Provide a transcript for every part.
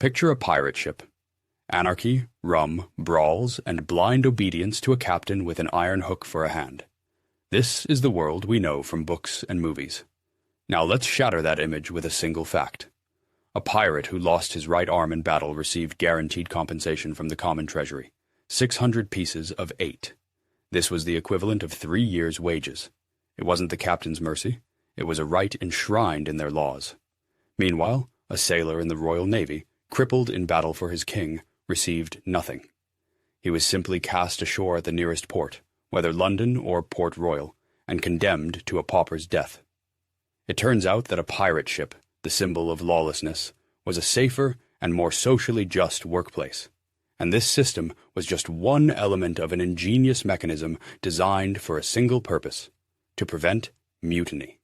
Picture a pirate ship. Anarchy, rum, brawls, and blind obedience to a captain with an iron hook for a hand. This is the world we know from books and movies. Now let's shatter that image with a single fact. A pirate who lost his right arm in battle received guaranteed compensation from the common treasury, 600 pieces of 8. This was the equivalent of 3 years' wages. It wasn't the captain's mercy. It was a right enshrined in their laws. Meanwhile, a sailor in the Royal Navy, crippled in battle for his king, received nothing. He was simply cast ashore at the nearest port, whether London or Port Royal, and condemned to a pauper's death. It turns out that a pirate ship, the symbol of lawlessness, was a safer and more socially just workplace. And this system was just one element of an ingenious mechanism designed for a single purpose: to prevent mutiny.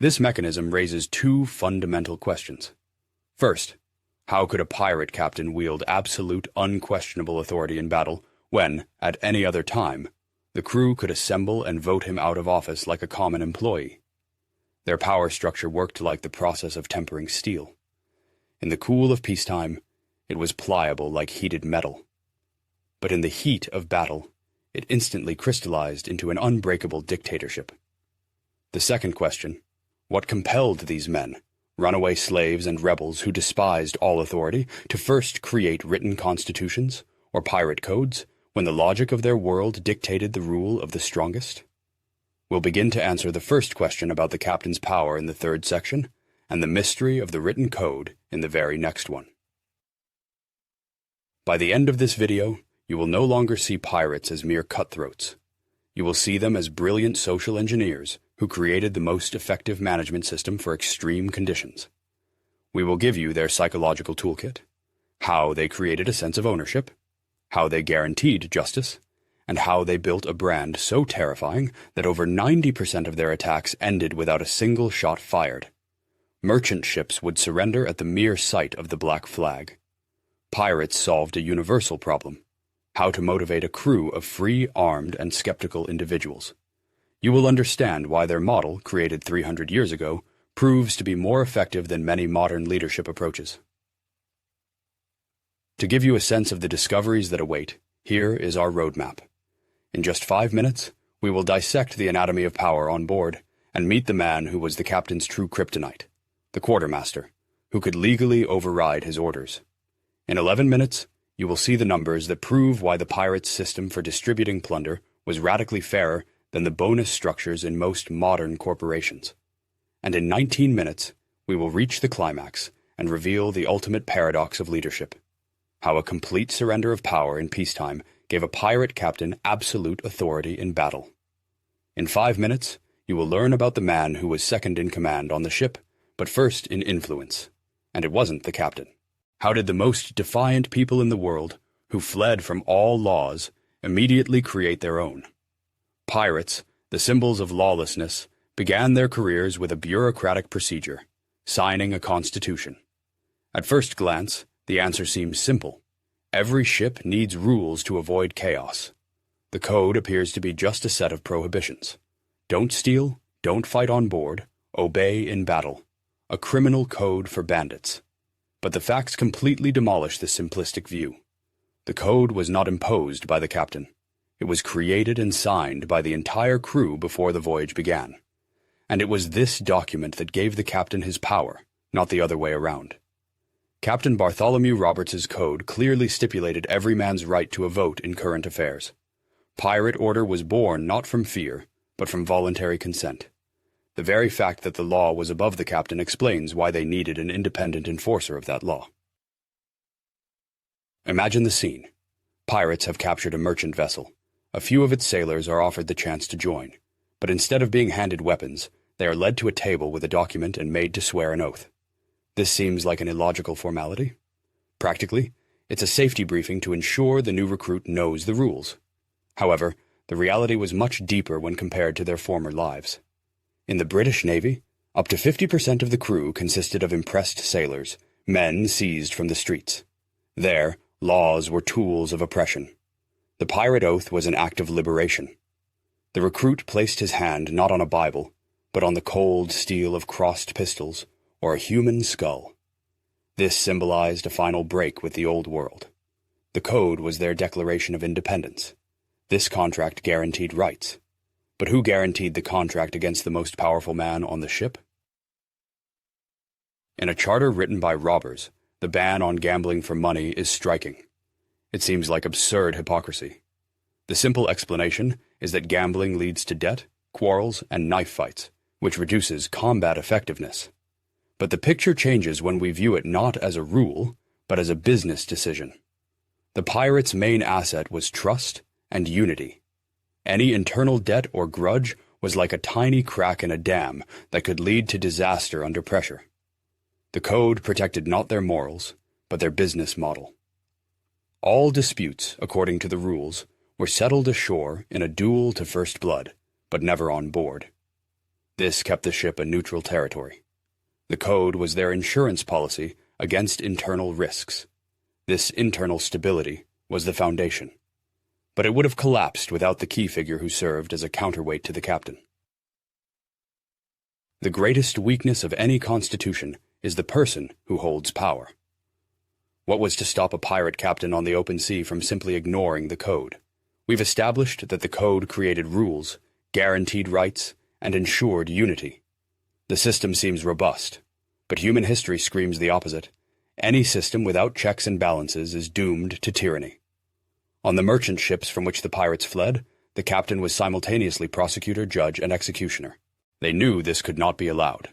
This mechanism raises two fundamental questions. First, how could a pirate captain wield absolute, unquestionable authority in battle when, at any other time, the crew could assemble and vote him out of office like a common employee? Their power structure worked like the process of tempering steel. In the cool of peacetime, it was pliable like heated metal. But in the heat of battle, it instantly crystallized into an unbreakable dictatorship. The second question: what compelled these men, runaway slaves and rebels who despised all authority, to first create written constitutions or pirate codes when the logic of their world dictated the rule of the strongest? We'll begin to answer the first question about the captain's power in the third section, and the mystery of the written code in the very next one. By the end of this video, you will no longer see pirates as mere cutthroats. You will see them as brilliant social engineers who created the most effective management system for extreme conditions. We will give you their psychological toolkit, how they created a sense of ownership, how they guaranteed justice, and how they built a brand so terrifying that over 90% of their attacks ended without a single shot fired. Merchant ships would surrender at the mere sight of the black flag. Pirates solved a universal problem: how to motivate a crew of free, armed, and skeptical individuals. You will understand why their model, created 300 years ago, proves to be more effective than many modern leadership approaches. To give you a sense of the discoveries that await, here is our roadmap. In just 5 minutes, we will dissect the anatomy of power on board and meet the man who was the captain's true kryptonite, the quartermaster, who could legally override his orders. In 11 minutes, you will see the numbers that prove why the pirates' system for distributing plunder was radically fairer than the bonus structures in most modern corporations. And in 19 minutes, we will reach the climax and reveal the ultimate paradox of leadership: how a complete surrender of power in peacetime gave a pirate captain absolute authority in battle. In 5 minutes, you will learn about the man who was second in command on the ship, but first in influence. And it wasn't the captain. How did the most defiant people in the world, who fled from all laws, immediately create their own? Pirates, the symbols of lawlessness, began their careers with a bureaucratic procedure: signing a constitution. At first glance, the answer seems simple. Every ship needs rules to avoid chaos. The code appears to be just a set of prohibitions. Don't steal, don't fight on board, obey in battle. A criminal code for bandits. But the facts completely demolish this simplistic view. The code was not imposed by the captain. It was created and signed by the entire crew before the voyage began. And it was this document that gave the captain his power, not the other way around. Captain Bartholomew Roberts's code clearly stipulated every man's right to a vote in current affairs. Pirate order was born not from fear, but from voluntary consent. The very fact that the law was above the captain explains why they needed an independent enforcer of that law. Imagine the scene. Pirates have captured a merchant vessel. A few of its sailors are offered the chance to join, but instead of being handed weapons, they are led to a table with a document and made to swear an oath. This seems like an illogical formality. Practically, it's a safety briefing to ensure the new recruit knows the rules. However, the reality was much deeper when compared to their former lives. In the British Navy, up to 50% of the crew consisted of impressed sailors, men seized from the streets. There, laws were tools of oppression. The pirate oath was an act of liberation. The recruit placed his hand not on a Bible, but on the cold steel of crossed pistols or a human skull. This symbolized a final break with the old world. The code was their declaration of independence. This contract guaranteed rights. But who guaranteed the contract against the most powerful man on the ship? In a charter written by robbers, the ban on gambling for money is striking. It seems like absurd hypocrisy. The simple explanation is that gambling leads to debt, quarrels, and knife fights, which reduces combat effectiveness. But the picture changes when we view it not as a rule, but as a business decision. The pirates' main asset was trust and unity. Any internal debt or grudge was like a tiny crack in a dam that could lead to disaster under pressure. The code protected not their morals, but their business model. All disputes, according to the rules, were settled ashore in a duel to first blood, but never on board. This kept the ship a neutral territory. The code was their insurance policy against internal risks. This internal stability was the foundation. But it would have collapsed without the key figure who served as a counterweight to the captain. The greatest weakness of any constitution is the person who holds power. What was to stop a pirate captain on the open sea from simply ignoring the code? We've established that the code created rules, guaranteed rights, and ensured unity. The system seems robust, but human history screams the opposite. Any system without checks and balances is doomed to tyranny. On the merchant ships from which the pirates fled, the captain was simultaneously prosecutor, judge, and executioner. They knew this could not be allowed.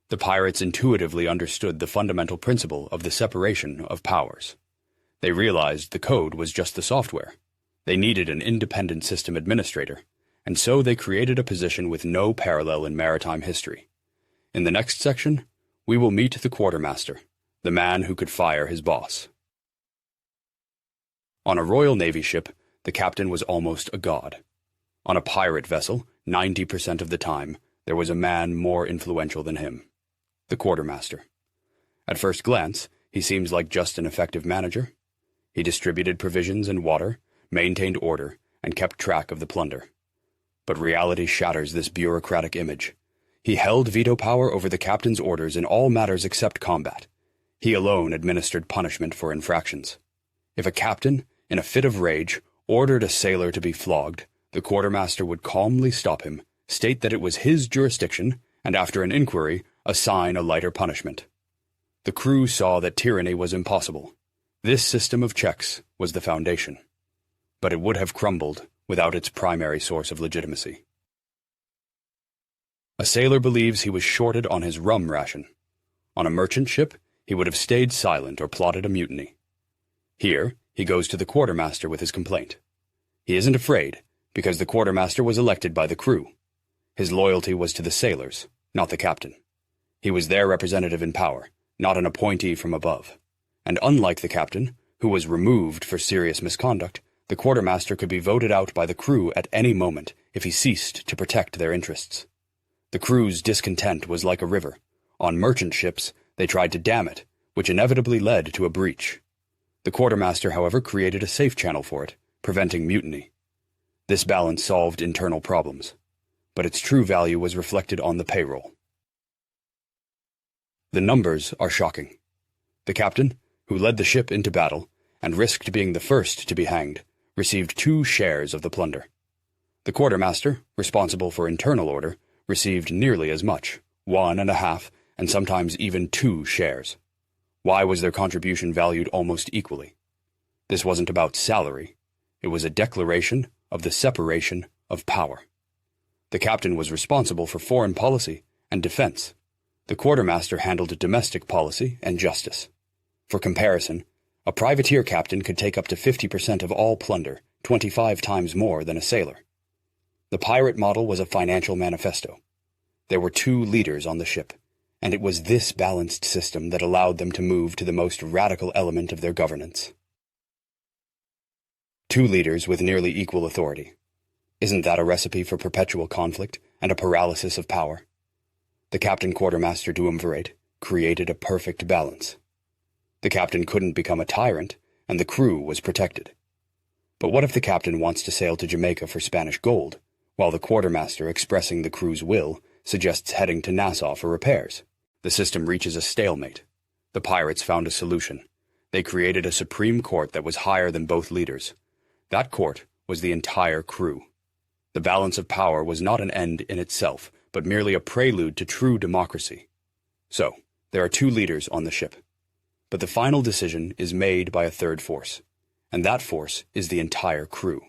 The pirates intuitively understood the fundamental principle of the separation of powers. They realized the code was just the software. They needed an independent system administrator, and so they created a position with no parallel in maritime history. In the next section, we will meet the quartermaster, the man who could fire his boss. On a Royal Navy ship, the captain was almost a god. On a pirate vessel, 90% of the time, there was a man more influential than him. The quartermaster. At first glance, he seems like just an effective manager. He distributed provisions and water, maintained order, and kept track of the plunder. But reality shatters this bureaucratic image. He held veto power over the captain's orders in all matters except combat. He alone administered punishment for infractions. If a captain, in a fit of rage, ordered a sailor to be flogged, the quartermaster would calmly stop him, state that it was his jurisdiction, and after an inquiry, assign a lighter punishment. The crew saw that tyranny was impossible. This system of checks was the foundation. But it would have crumbled without its primary source of legitimacy. A sailor believes he was shorted on his rum ration. On a merchant ship, he would have stayed silent or plotted a mutiny. Here, he goes to the quartermaster with his complaint. He isn't afraid, because the quartermaster was elected by the crew. His loyalty was to the sailors, not the captain. He was their representative in power, not an appointee from above. And unlike the captain, who was removed for serious misconduct, the quartermaster could be voted out by the crew at any moment if he ceased to protect their interests. The crew's discontent was like a river. On merchant ships, they tried to dam it, which inevitably led to a breach. The quartermaster, however, created a safe channel for it, preventing mutiny. This balance solved internal problems, but its true value was reflected on the payroll. The numbers are shocking. The captain, who led the ship into battle and risked being the first to be hanged, received 2 shares of the plunder. The quartermaster, responsible for internal order, received nearly as much, 1.5, and sometimes even 2 shares. Why was their contribution valued almost equally? This wasn't about salary. It was a declaration of the separation of power. The captain was responsible for foreign policy and defense. The quartermaster handled domestic policy and justice. For comparison, a privateer captain could take up to 50% of all plunder, 25 times more than a sailor. The pirate model was a financial manifesto. There were 2 leaders on the ship, and it was this balanced system that allowed them to move to the most radical element of their governance. 2 leaders with nearly equal authority. Isn't that a recipe for perpetual conflict and a paralysis of power? The captain-quartermaster duumvirate created a perfect balance. The captain couldn't become a tyrant, and the crew was protected. But what if the captain wants to sail to Jamaica for Spanish gold, while the quartermaster, expressing the crew's will, suggests heading to Nassau for repairs? The system reaches a stalemate. The pirates found a solution. They created a supreme court that was higher than both leaders. That court was the entire crew. The balance of power was not an end in itself, but merely a prelude to true democracy. So, there are two leaders on the ship. But the final decision is made by a third force, and that force is the entire crew.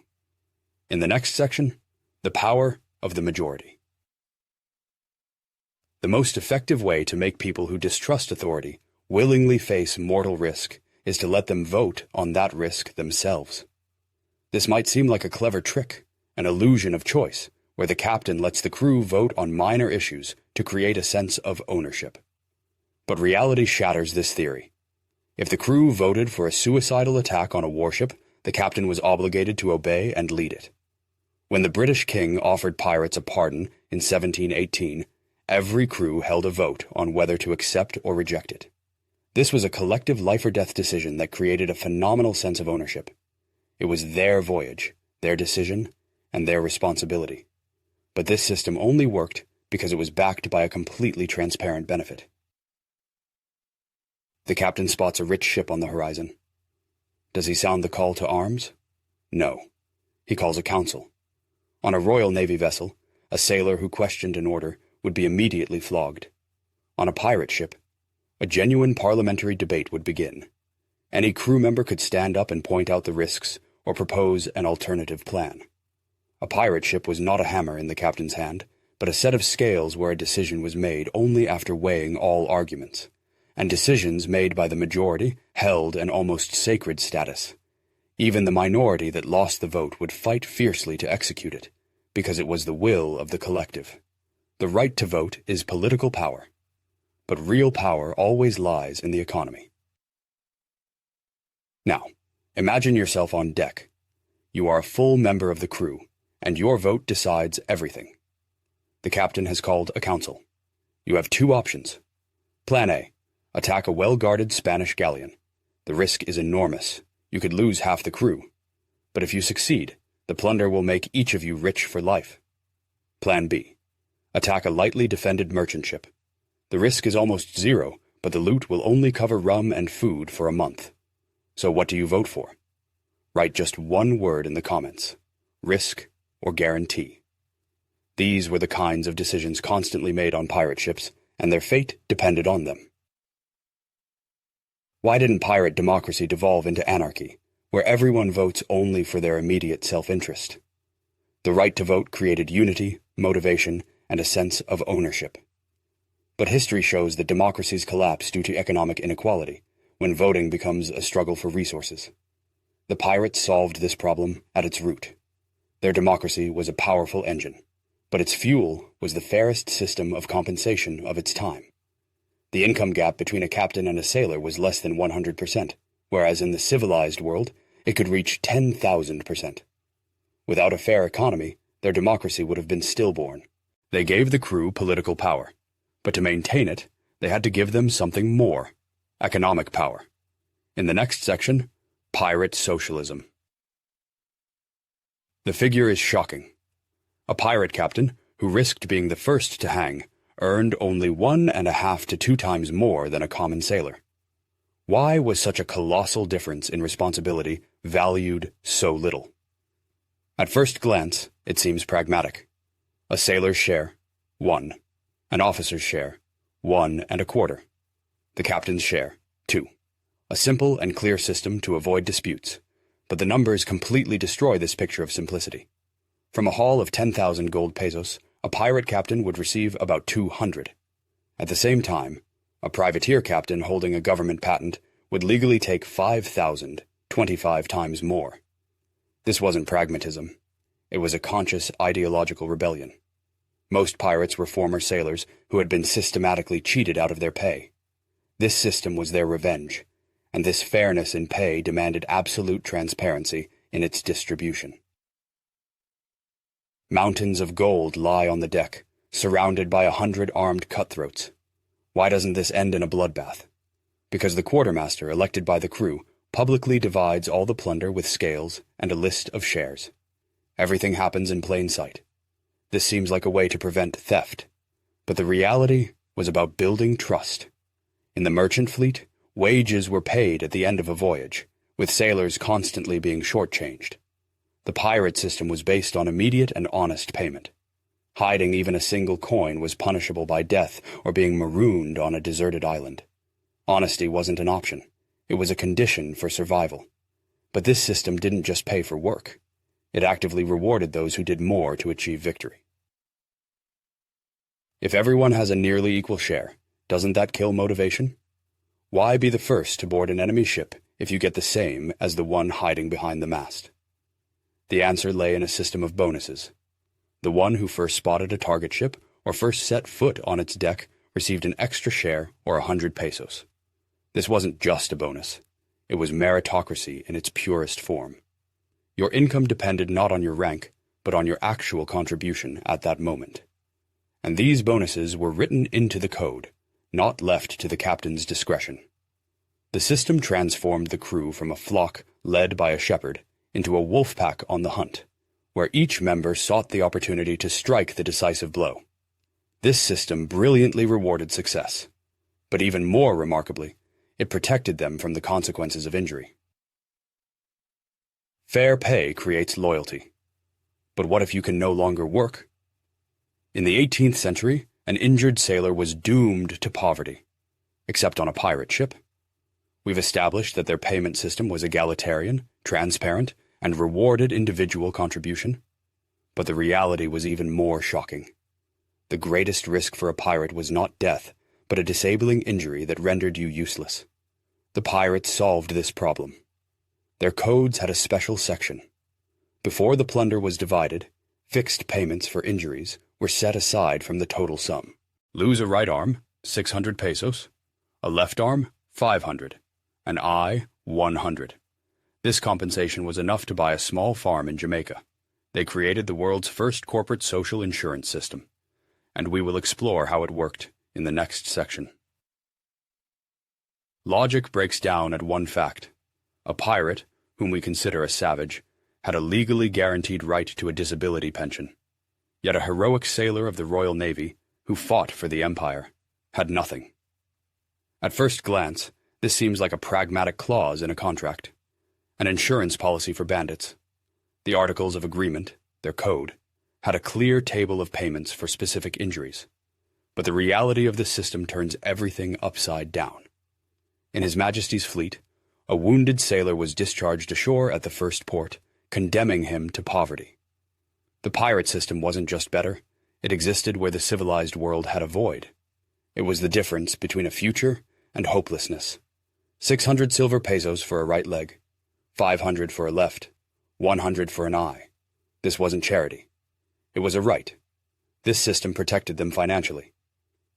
In the next section, the power of the majority. The most effective way to make people who distrust authority willingly face mortal risk is to let them vote on that risk themselves. This might seem like a clever trick, an illusion of choice, where the captain lets the crew vote on minor issues to create a sense of ownership. But reality shatters this theory. If the crew voted for a suicidal attack on a warship, the captain was obligated to obey and lead it. When the British king offered pirates a pardon in 1718, every crew held a vote on whether to accept or reject it. This was a collective life-or-death decision that created a phenomenal sense of ownership. It was their voyage, their decision, and their responsibility. But this system only worked because it was backed by a completely transparent benefit. The captain spots a rich ship on the horizon. Does he sound the call to arms? No. He calls a council. On a Royal Navy vessel, a sailor who questioned an order would be immediately flogged. On a pirate ship, a genuine parliamentary debate would begin. Any crew member could stand up and point out the risks or propose an alternative plan. A pirate ship was not a hammer in the captain's hand, but a set of scales where a decision was made only after weighing all arguments, and decisions made by the majority held an almost sacred status. Even the minority that lost the vote would fight fiercely to execute it, because it was the will of the collective. The right to vote is political power, but real power always lies in the economy. Now, imagine yourself on deck. You are a full member of the crew, and your vote decides everything. The captain has called a council. You have two options. Plan A: attack a well-guarded Spanish galleon. The risk is enormous. You could lose half the crew. But if you succeed, the plunder will make each of you rich for life. Plan B: attack a lightly defended merchant ship. The risk is almost zero, but the loot will only cover rum and food for a month. So what do you vote for? Write just one word in the comments: risk or guarantee. These were the kinds of decisions constantly made on pirate ships, and their fate depended on them. Why didn't pirate democracy devolve into anarchy, where everyone votes only for their immediate self-interest? The right to vote created unity, motivation, and a sense of ownership. But history shows that democracies collapse due to economic inequality, when voting becomes a struggle for resources. The pirates solved this problem at its root. Their democracy was a powerful engine, but its fuel was the fairest system of compensation of its time. The income gap between a captain and a sailor was less than 100%, whereas in the civilized world, it could reach 10,000%. Without a fair economy, their democracy would have been stillborn. They gave the crew political power, but to maintain it, they had to give them something more: economic power. In the next section, pirate socialism. The figure is shocking. A pirate captain, who risked being the first to hang, earned only 1.5 to 2 times more than a common sailor. Why was such a colossal difference in responsibility valued so little? At first glance, it seems pragmatic. A sailor's share, 1. An officer's share, 1.25. The captain's share, 2. A simple and clear system to avoid disputes, but the numbers completely destroy this picture of simplicity. From a haul of 10,000 gold pesos, a pirate captain would receive about 200. At the same time, a privateer captain holding a government patent would legally take 5,000, 25 times more. This wasn't pragmatism. It was a conscious ideological rebellion. Most pirates were former sailors who had been systematically cheated out of their pay. This system was their revenge, and this fairness in pay demanded absolute transparency in its distribution. Mountains of gold lie on the deck, surrounded by 100 armed cutthroats. Why doesn't this end in a bloodbath? Because the quartermaster, elected by the crew, publicly divides all the plunder with scales and a list of shares. Everything happens in plain sight. This seems like a way to prevent theft, but the reality was about building trust. In the merchant fleet, Wages were paid at the end of a voyage, with sailors constantly being shortchanged. The pirate system was based on immediate and honest payment. Hiding even a single coin was punishable by death or being marooned on a deserted island. Honesty wasn't an option. It was a condition for survival. But this system didn't just pay for work. It actively rewarded those who did more to achieve victory. If everyone has a nearly equal share, doesn't that kill motivation? Why be the first to board an enemy ship if you get the same as the one hiding behind the mast? The answer lay in a system of bonuses. The one who first spotted a target ship or first set foot on its deck received an extra share or 100 pesos. This wasn't just a bonus. It was meritocracy in its purest form. Your income depended not on your rank, but on your actual contribution at that moment. And these bonuses were written into the code, not left to the captain's discretion. The system transformed the crew from a flock led by a shepherd into a wolf pack on the hunt, where each member sought the opportunity to strike the decisive blow. This system brilliantly rewarded success, but even more remarkably, it protected them from the consequences of injury. Fair pay creates loyalty. But what if you can no longer work? In the 18th century, an injured sailor was doomed to poverty, except on a pirate ship. We've established that their payment system was egalitarian, transparent, and rewarded individual contribution. But the reality was even more shocking. The greatest risk for a pirate was not death, but a disabling injury that rendered you useless. The pirates solved this problem. Their codes had a special section. Before the plunder was divided, fixed payments for injuries were set aside from the total sum. Lose a right arm, 600 pesos. A left arm, 500. An eye, 100. This compensation was enough to buy a small farm in Jamaica. They created the world's first corporate social insurance system, and we will explore how it worked in the next section. Logic breaks down at one fact. A pirate, whom we consider a savage, had a legally guaranteed right to a disability pension. Yet a heroic sailor of the Royal Navy, who fought for the Empire, had nothing. At first glance, this seems like a pragmatic clause in a contract, an insurance policy for bandits. The Articles of Agreement, their code, had a clear table of payments for specific injuries. But the reality of this system turns everything upside down. In His Majesty's fleet, a wounded sailor was discharged ashore at the first port, condemning him to poverty. The pirate system wasn't just better, it existed where the civilized world had a void. It was the difference between a future and hopelessness. 600 silver pesos for a right leg, 500 for a left, 100 for an eye. This wasn't charity. It was a right. This system protected them financially.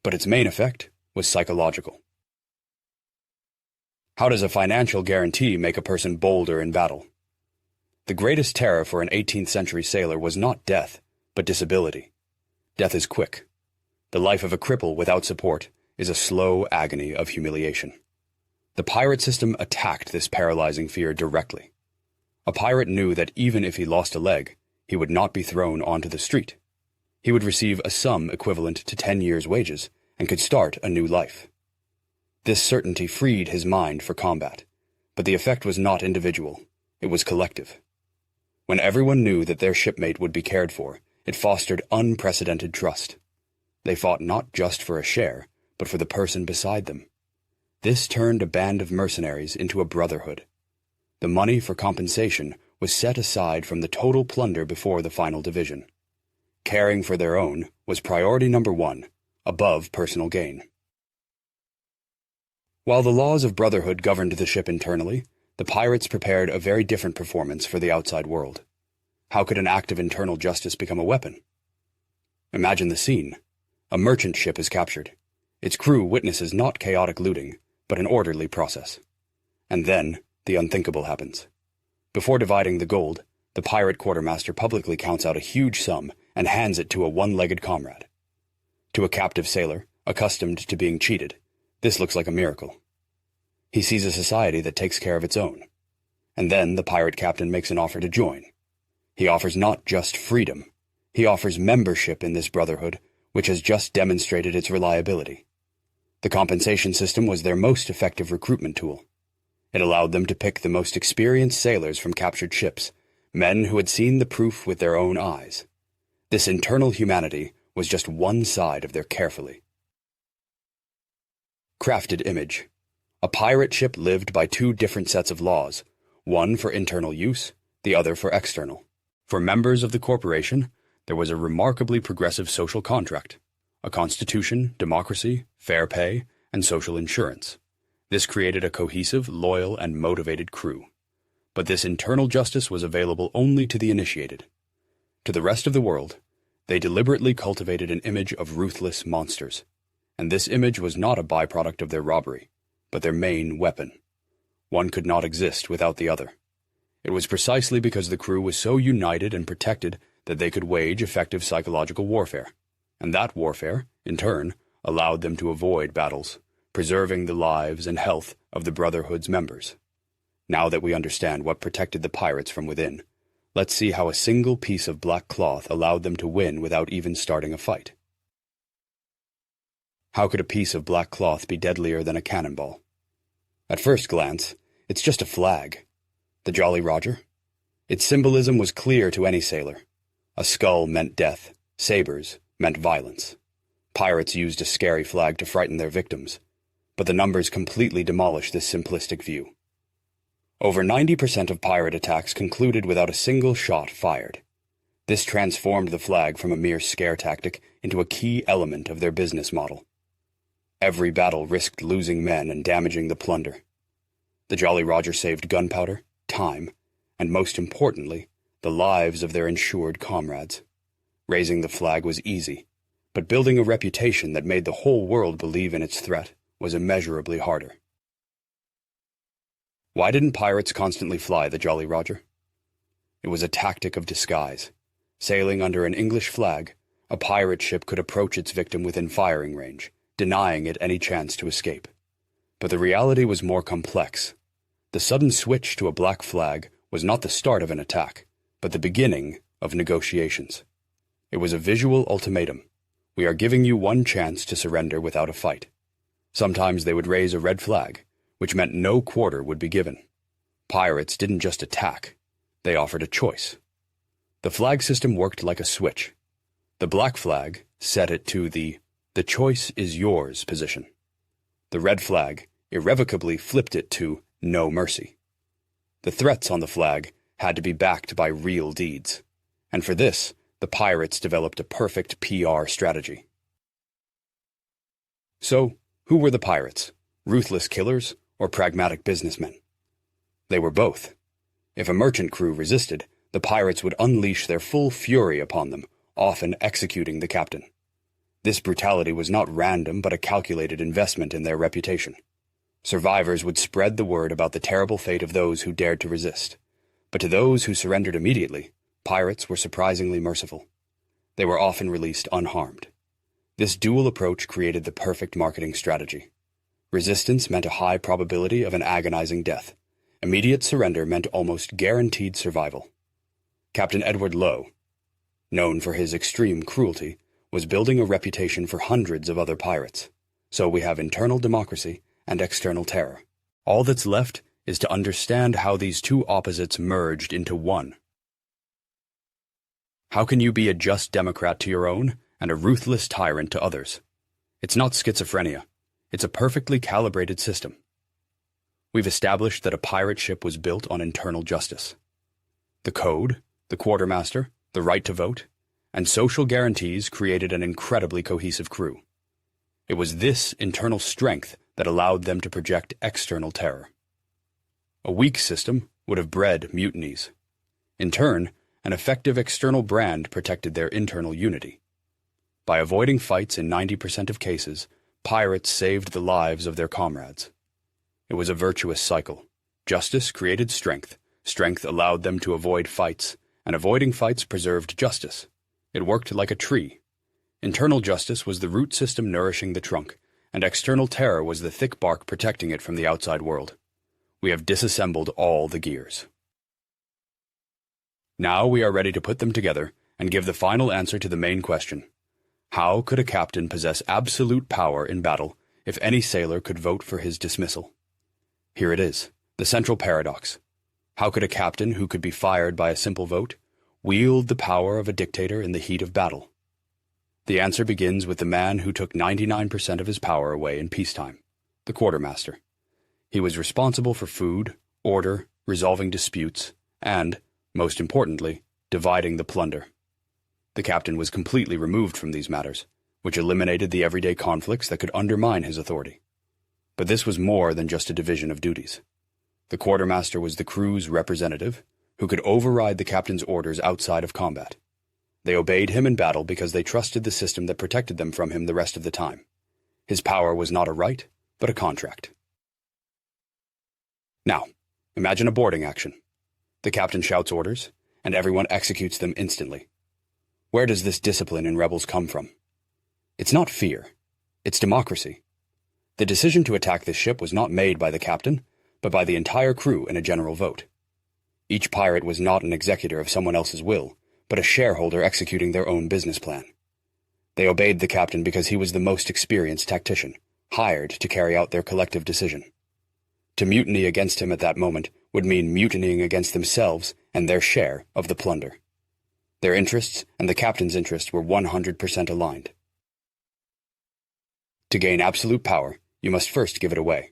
But its main effect was psychological. How does a financial guarantee make a person bolder in battle? The greatest terror for an 18th century sailor was not death, but disability. Death is quick. The life of a cripple without support is a slow agony of humiliation. The pirate system attacked this paralyzing fear directly. A pirate knew that even if he lost a leg, he would not be thrown onto the street. He would receive a sum equivalent to 10 years' wages and could start a new life. This certainty freed his mind for combat, but the effect was not individual, it was collective. When everyone knew that their shipmate would be cared for, it fostered unprecedented trust. They fought not just for a share, but for the person beside them. This turned a band of mercenaries into a brotherhood. The money for compensation was set aside from the total plunder before the final division. Caring for their own was priority number one, above personal gain. While the laws of brotherhood governed the ship internally, the pirates prepared a very different performance for the outside world. How could an act of internal justice become a weapon? Imagine the scene. A merchant ship is captured. Its crew witnesses not chaotic looting, but an orderly process. And then, the unthinkable happens. Before dividing the gold, the pirate quartermaster publicly counts out a huge sum and hands it to a one-legged comrade. To a captive sailor, accustomed to being cheated, this looks like a miracle. He sees a society that takes care of its own. And then the pirate captain makes an offer to join. He offers not just freedom, he offers membership in this brotherhood, which has just demonstrated its reliability. The compensation system was their most effective recruitment tool. It allowed them to pick the most experienced sailors from captured ships, men who had seen the proof with their own eyes. This internal humanity was just one side of their carefully crafted image. A pirate ship lived by two different sets of laws, one for internal use, the other for external. For members of the corporation, there was a remarkably progressive social contract, a constitution, democracy, fair pay, and social insurance. This created a cohesive, loyal, and motivated crew. But this internal justice was available only to the initiated. To the rest of the world, they deliberately cultivated an image of ruthless monsters, and this image was not a byproduct of their robbery, but their main weapon. One could not exist without the other. It was precisely because the crew was so united and protected that they could wage effective psychological warfare, and that warfare, in turn, allowed them to avoid battles, preserving the lives and health of the Brotherhood's members. Now that we understand what protected the pirates from within, let's see how a single piece of black cloth allowed them to win without even starting a fight. How could a piece of black cloth be deadlier than a cannonball? At first glance, it's just a flag. The Jolly Roger? Its symbolism was clear to any sailor. A skull meant death, sabers meant violence. Pirates used a scary flag to frighten their victims, but the numbers completely demolished this simplistic view. Over 90% of pirate attacks concluded without a single shot fired. This transformed the flag from a mere scare tactic into a key element of their business model. Every battle risked losing men and damaging the plunder. The Jolly Roger saved gunpowder, time, and most importantly, the lives of their insured comrades. Raising the flag was easy, but building a reputation that made the whole world believe in its threat was immeasurably harder. Why didn't pirates constantly fly the Jolly Roger? It was a tactic of disguise. Sailing under an English flag, a pirate ship could approach its victim within firing range, denying it any chance to escape. But the reality was more complex. The sudden switch to a black flag was not the start of an attack, but the beginning of negotiations. It was a visual ultimatum. We are giving you one chance to surrender without a fight. Sometimes they would raise a red flag, which meant no quarter would be given. Pirates didn't just attack, they offered a choice. The flag system worked like a switch. The black flag set it to the choice is yours position. The red flag irrevocably flipped it to no mercy. The threats on the flag had to be backed by real deeds, and for this, the pirates developed a perfect PR strategy. So, who were the pirates? Ruthless killers or pragmatic businessmen? They were both. If a merchant crew resisted, the pirates would unleash their full fury upon them, often executing the captain. This brutality was not random but a calculated investment in their reputation. Survivors would spread the word about the terrible fate of those who dared to resist. But to those who surrendered immediately, pirates were surprisingly merciful. They were often released unharmed. This dual approach created the perfect marketing strategy. Resistance meant a high probability of an agonizing death. Immediate surrender meant almost guaranteed survival. Captain Edward Lowe, known for his extreme cruelty, was building a reputation for hundreds of other pirates. So we have internal democracy and external terror. All that's left is to understand how these two opposites merged into one. How can you be a just democrat to your own and a ruthless tyrant to others? It's not schizophrenia. It's a perfectly calibrated system. We've established that a pirate ship was built on internal justice. The code, the quartermaster, the right to vote, and social guarantees created an incredibly cohesive crew. It was this internal strength that allowed them to project external terror. A weak system would have bred mutinies. In turn, an effective external brand protected their internal unity. By avoiding fights in 90% of cases, pirates saved the lives of their comrades. It was a virtuous cycle. Justice created strength. Strength allowed them to avoid fights, and avoiding fights preserved justice. It worked like a tree. Internal justice was the root system nourishing the trunk, and external terror was the thick bark protecting it from the outside world. We have disassembled all the gears. Now we are ready to put them together and give the final answer to the main question. How could a captain possess absolute power in battle if any sailor could vote for his dismissal. Here it is, the central paradox. How could a captain who could be fired by a simple vote wield the power of a dictator in the heat of battle? The answer begins with the man who took 99% of his power away in peacetime, the quartermaster. He was responsible for food, order, resolving disputes, and, most importantly, dividing the plunder. The captain was completely removed from these matters, which eliminated the everyday conflicts that could undermine his authority. But this was more than just a division of duties. The quartermaster was the crew's representative, who could override the captain's orders outside of combat. They obeyed him in battle because they trusted the system that protected them from him the rest of the time. His power was not a right, but a contract. Now, imagine a boarding action. The captain shouts orders, and everyone executes them instantly. Where does this discipline in rebels come from? It's not fear. It's democracy. The decision to attack this ship was not made by the captain, but by the entire crew in a general vote. Each pirate was not an executor of someone else's will, but a shareholder executing their own business plan. They obeyed the captain because he was the most experienced tactician, hired to carry out their collective decision. To mutiny against him at that moment would mean mutinying against themselves and their share of the plunder. Their interests and the captain's interests were 100% aligned. To gain absolute power, you must first give it away.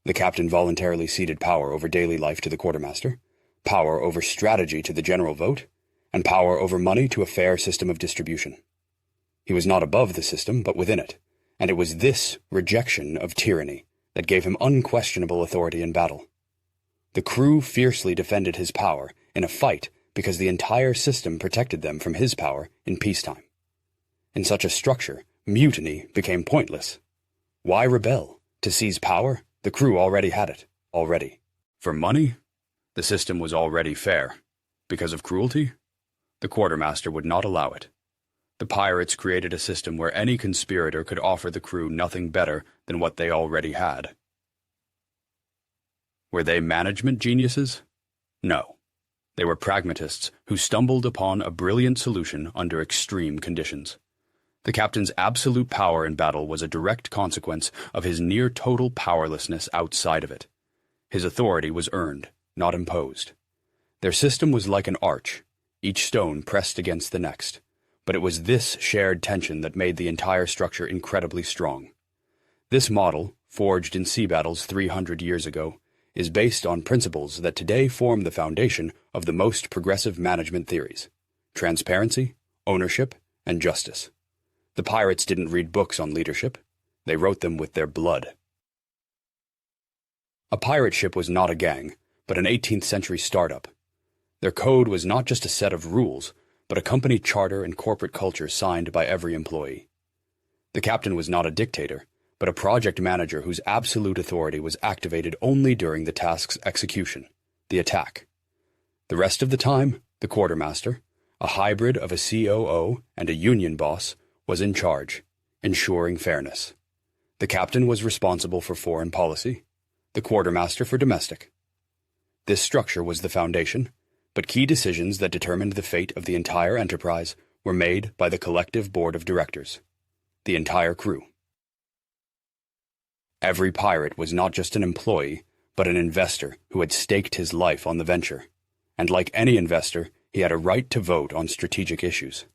The captain voluntarily ceded power over daily life to the quartermaster, power over strategy to the general vote, and power over money to a fair system of distribution. He was not above the system, but within it, and it was this rejection of tyranny that gave him unquestionable authority in battle. The crew fiercely defended his power in a fight because the entire system protected them from his power in peacetime. In such a structure, mutiny became pointless. Why rebel? To seize power? The crew already had it. Already. For money? The system was already fair. Because of cruelty? The quartermaster would not allow it. The pirates created a system where any conspirator could offer the crew nothing better than what they already had. Were they management geniuses? No. They were pragmatists who stumbled upon a brilliant solution under extreme conditions. The captain's absolute power in battle was a direct consequence of his near-total powerlessness outside of it. His authority was earned, not imposed. Their system was like an arch, each stone pressed against the next. But it was this shared tension that made the entire structure incredibly strong. This model, forged in sea battles 300 years ago, is based on principles that today form the foundation of the most progressive management theories: transparency, ownership, and justice. The pirates didn't read books on leadership. They wrote them with their blood. A pirate ship was not a gang, but an 18th century startup. Their code was not just a set of rules, but a company charter and corporate culture signed by every employee. The captain was not a dictator, but a project manager whose absolute authority was activated only during the task's execution, the attack. The rest of the time, the quartermaster, a hybrid of a COO and a union boss, was in charge, ensuring fairness. The captain was responsible for foreign policy, the quartermaster for domestic. This structure was the foundation, but key decisions that determined the fate of the entire enterprise were made by the collective board of directors, the entire crew. Every pirate was not just an employee, but an investor who had staked his life on the venture, and like any investor, he had a right to vote on strategic issues.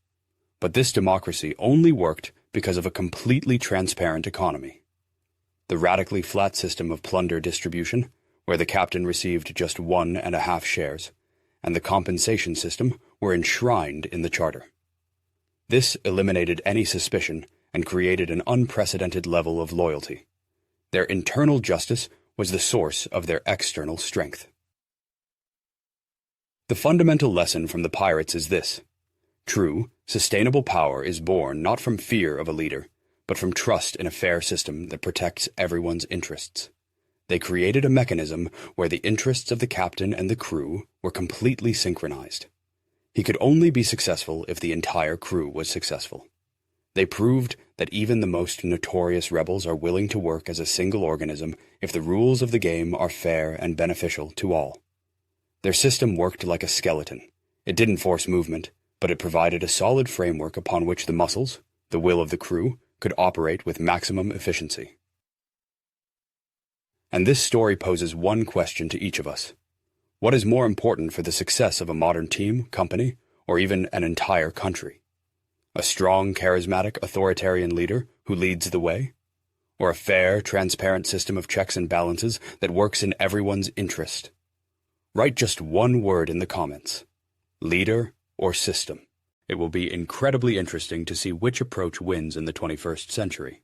But this democracy only worked because of a completely transparent economy. The radically flat system of plunder distribution, where the captain received just 1.5 shares, and the compensation system were enshrined in the charter. This eliminated any suspicion and created an unprecedented level of loyalty. Their internal justice was the source of their external strength. The fundamental lesson from the pirates is this: true, sustainable power is born not from fear of a leader, but from trust in a fair system that protects everyone's interests. They created a mechanism where the interests of the captain and the crew were completely synchronized. He could only be successful if the entire crew was successful. They proved that even the most notorious rebels are willing to work as a single organism if the rules of the game are fair and beneficial to all. Their system worked like a skeleton. It didn't force movement, but it provided a solid framework upon which the muscles, the will of the crew, could operate with maximum efficiency. And this story poses one question to each of us. What is more important for the success of a modern team, company, or even an entire country? A strong, charismatic, authoritarian leader who leads the way? Or a fair, transparent system of checks and balances that works in everyone's interest? Write just one word in the comments. Leader or system. It will be incredibly interesting to see which approach wins in the 21st century.